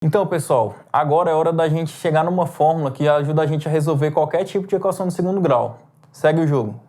Então, pessoal, agora é hora da gente chegar numa fórmula que ajuda a gente a resolver qualquer tipo de equação de segundo grau. Segue o jogo.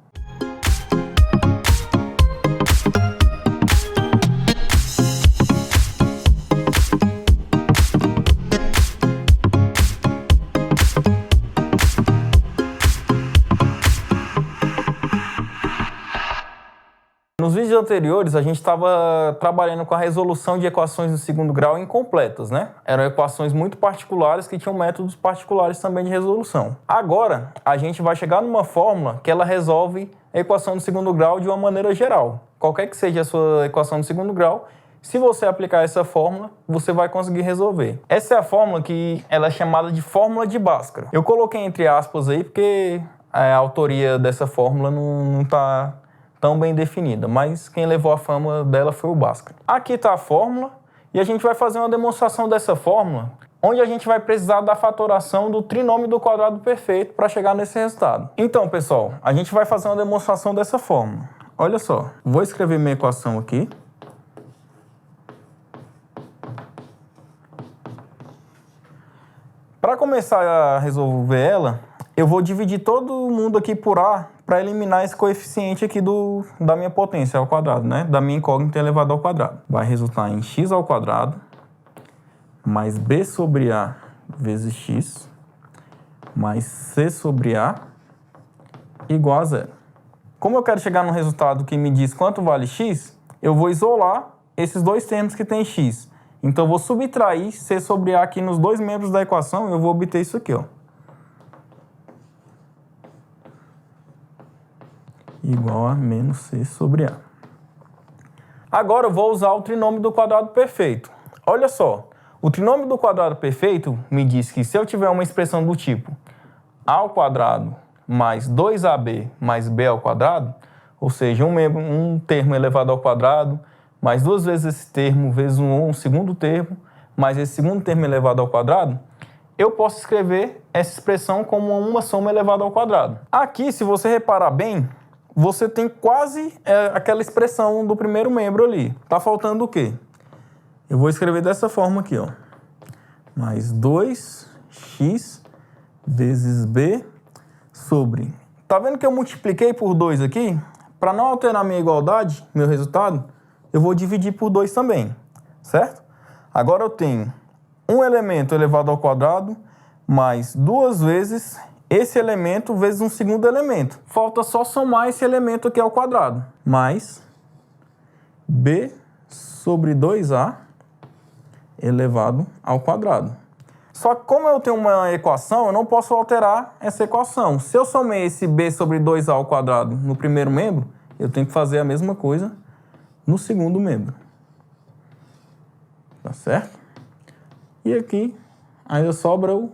Nos vídeos anteriores, a gente estava trabalhando com a resolução de equações de segundo grau incompletas, né? Eram equações muito particulares que tinham métodos particulares também de resolução. Agora, a gente vai chegar numa fórmula que ela resolve a equação de segundo grau de uma maneira geral. Qualquer que seja a sua equação de segundo grau, se você aplicar essa fórmula, você vai conseguir resolver. Essa é a fórmula que ela é chamada de fórmula de Bhaskara. Eu coloquei entre aspas aí porque a autoria dessa fórmula não está tão bem definida, mas quem levou a fama dela foi o Bhaskara. Aqui está a fórmula e a gente vai fazer uma demonstração dessa fórmula, onde a gente vai precisar da fatoração do trinômio do quadrado perfeito para chegar nesse resultado. Então, pessoal, a gente vai fazer uma demonstração dessa fórmula. Olha só, vou escrever minha equação aqui. Para começar a resolver ela, eu vou dividir todo mundo aqui por A para eliminar esse coeficiente aqui da minha potência ao quadrado, né? Da minha incógnita elevada ao quadrado. Vai resultar em x ao quadrado mais b sobre a vezes x mais c sobre a igual a zero. Como eu quero chegar num resultado que me diz quanto vale x, eu vou isolar esses dois termos que tem x. Então eu vou subtrair c sobre a aqui nos dois membros da equação e eu vou obter isso aqui, ó. Igual a menos c sobre a. Agora eu vou usar o trinômio do quadrado perfeito. Olha só, o trinômio do quadrado perfeito me diz que se eu tiver uma expressão do tipo a ao quadrado mais 2ab mais b ao quadrado, ou seja, um termo elevado ao quadrado, mais duas vezes esse termo vezes um segundo termo, mais esse segundo termo elevado ao quadrado, eu posso escrever essa expressão como uma soma elevada ao quadrado. Aqui, se você reparar bem, você tem quase aquela expressão do primeiro membro ali. Tá faltando o quê? Eu vou escrever dessa forma aqui, ó. Mais 2x vezes b sobre... Tá vendo que eu multipliquei por 2 aqui? Para não alterar minha igualdade, meu resultado, eu vou dividir por 2 também, certo? Agora eu tenho um elemento elevado ao quadrado mais duas vezes esse elemento vezes um segundo elemento. Falta só somar esse elemento aqui ao quadrado. Mais b sobre 2a elevado ao quadrado. Só que como eu tenho uma equação, eu não posso alterar essa equação. Se eu somei esse b sobre 2a ao quadrado no primeiro membro, eu tenho que fazer a mesma coisa no segundo membro. Tá certo? E aqui ainda sobra o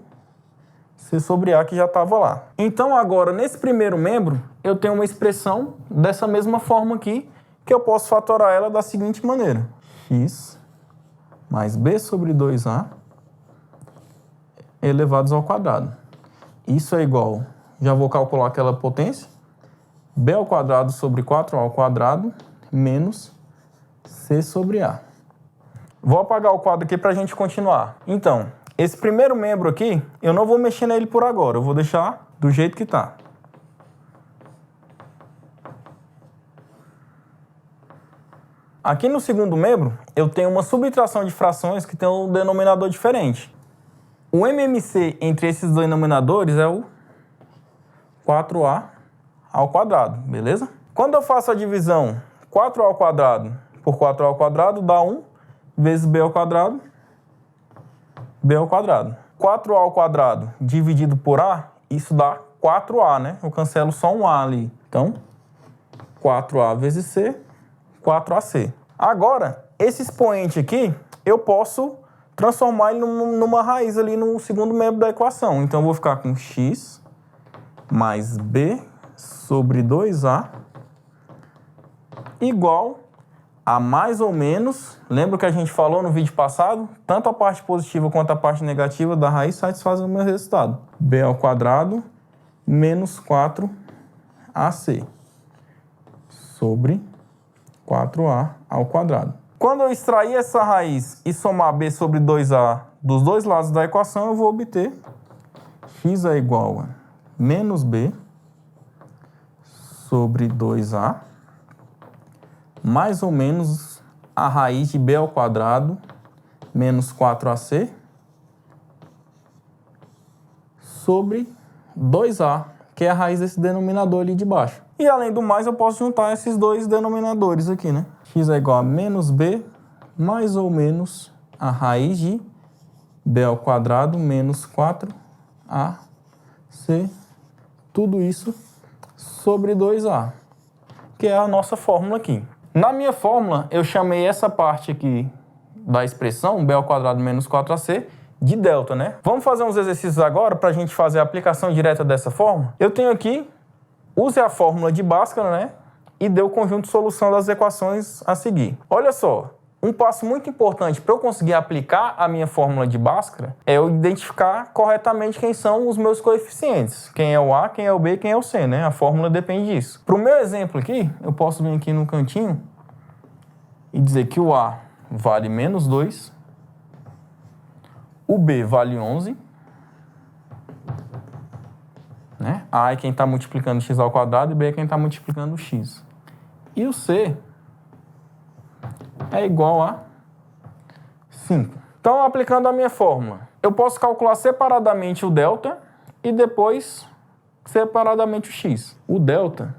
c sobre a que já estava lá. Então agora, nesse primeiro membro, eu tenho uma expressão dessa mesma forma aqui, que eu posso fatorar ela da seguinte maneira. X mais b sobre 2a elevados ao quadrado. Isso é igual, já vou calcular aquela potência, b ao quadrado sobre 4a ao quadrado menos c sobre a. Vou apagar o quadro aqui para a gente continuar. Então, esse primeiro membro aqui, eu não vou mexer nele por agora, eu vou deixar do jeito que está. Aqui no segundo membro, eu tenho uma subtração de frações que tem um denominador diferente. O MMC entre esses denominadores é o 4a ao quadrado, beleza? Quando eu faço a divisão 4a ao quadrado por 4a ao quadrado, dá 1 vezes b ao quadrado, b ao quadrado. 4a ao quadrado dividido por a, isso dá 4a, né? Eu cancelo só um a ali. Então, 4a vezes c, 4ac. Agora, esse expoente aqui, eu posso transformar ele numa raiz ali no segundo membro da equação. Então, eu vou ficar com x mais b sobre 2a igual a mais ou menos, lembra que a gente falou no vídeo passado? Tanto a parte positiva quanto a parte negativa da raiz satisfazem o meu resultado. b ao quadrado menos 4ac sobre 4a ao quadrado. Quando eu extrair essa raiz e somar b sobre 2a dos dois lados da equação eu vou obter x é igual a menos b sobre 2a, mais ou menos a raiz de b ao quadrado menos 4ac sobre 2a, que é a raiz desse denominador ali de baixo. E além do mais, eu posso juntar esses dois denominadores aqui, né? X é igual a menos b mais ou menos a raiz de b ao quadrado menos 4ac, tudo isso sobre 2a, que é a nossa fórmula aqui. Na minha fórmula, eu chamei essa parte aqui da expressão, b ao quadrado menos 4ac, de delta, né? Vamos fazer uns exercícios agora para a gente fazer a aplicação direta dessa fórmula. Eu tenho aqui, use a fórmula de Bhaskara, né? E dê o conjunto de solução das equações a seguir. Olha só, um passo muito importante para eu conseguir aplicar a minha fórmula de Bhaskara é eu identificar corretamente quem são os meus coeficientes. Quem é o A, quem é o B e quem é o C, né? A fórmula depende disso. Para o meu exemplo aqui, eu posso vir aqui no cantinho e dizer que o A vale menos 2, o B vale 11, né? A é quem está multiplicando x ao quadrado e B é quem está multiplicando x. E o C é igual a 5. Então, aplicando a minha fórmula, eu posso calcular separadamente o delta e depois separadamente o x. O delta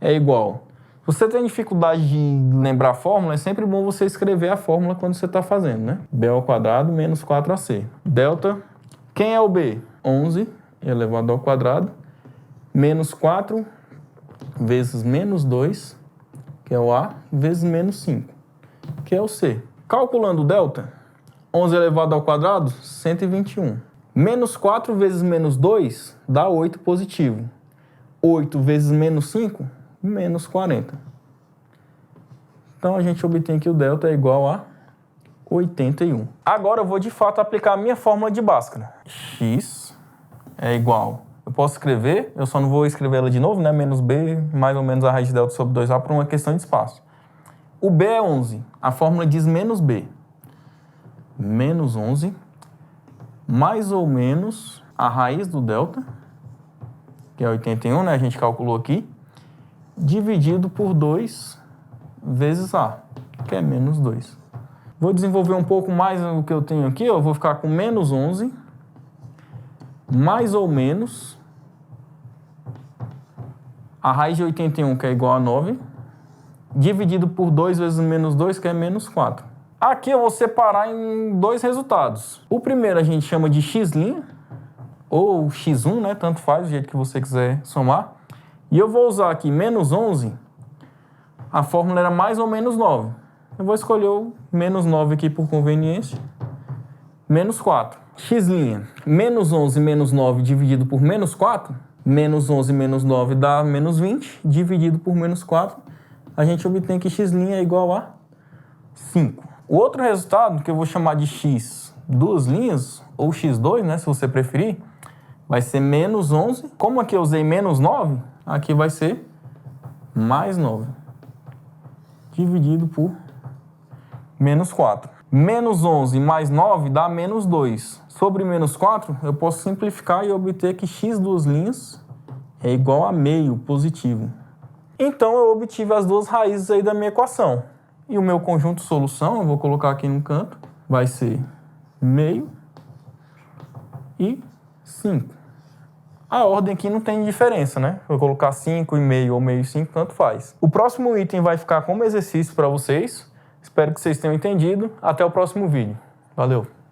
é igual... Se você tem dificuldade de lembrar a fórmula, é sempre bom você escrever a fórmula quando você está fazendo, né? b ao quadrado menos 4ac. Delta, quem é o b? 11 elevado ao quadrado, menos 4 vezes menos 2, que é o a, vezes menos 5, que é o c. Calculando o delta, 11 elevado ao quadrado, 121. Menos 4 vezes menos 2 dá 8 positivo. 8 vezes menos 5, menos 40. Então, a gente obtém que o delta é igual a 81. Agora, eu vou, de fato, aplicar a minha fórmula de Bhaskara. X é igual... Eu posso escrever, eu só não vou escrever ela de novo, né? Menos b, mais ou menos a raiz de delta sobre 2a por uma questão de espaço. O b é 11. A fórmula diz menos b. Menos 11, mais ou menos a raiz do delta, que é 81, né? A gente calculou aqui, dividido por 2 vezes a, que é menos 2. Vou desenvolver um pouco mais o que eu tenho aqui, eu vou ficar com menos 11, mais ou menos a raiz de 81, que é igual a 9, dividido por 2 vezes menos 2, que é menos 4. Aqui eu vou separar em dois resultados. O primeiro a gente chama de x', ou x1, né? Tanto faz, do jeito que você quiser somar. E eu vou usar aqui menos 11, a fórmula era mais ou menos 9. Eu vou escolher o menos 9 aqui por conveniência. Menos 4. X', menos 11 menos 9 dividido por menos 4. Menos 11 menos 9 dá menos 20, dividido por menos 4. A gente obtém que x' é igual a 5. O outro resultado, que eu vou chamar de x duas linhas, ou x2, né, se você preferir, vai ser menos 11. Como aqui eu usei menos 9, aqui vai ser mais 9, dividido por menos 4. Menos 11 mais 9 dá menos 2. Sobre menos 4, eu posso simplificar e obter que x duas linhas é igual a meio positivo. Então, eu obtive as duas raízes aí da minha equação. E o meu conjunto de solução, eu vou colocar aqui no canto, vai ser meio e 5. A ordem aqui não tem diferença, né? Vou colocar 5 e meio ou meio e 5, tanto faz. O próximo item vai ficar como exercício para vocês. Espero que vocês tenham entendido. Até o próximo vídeo. Valeu!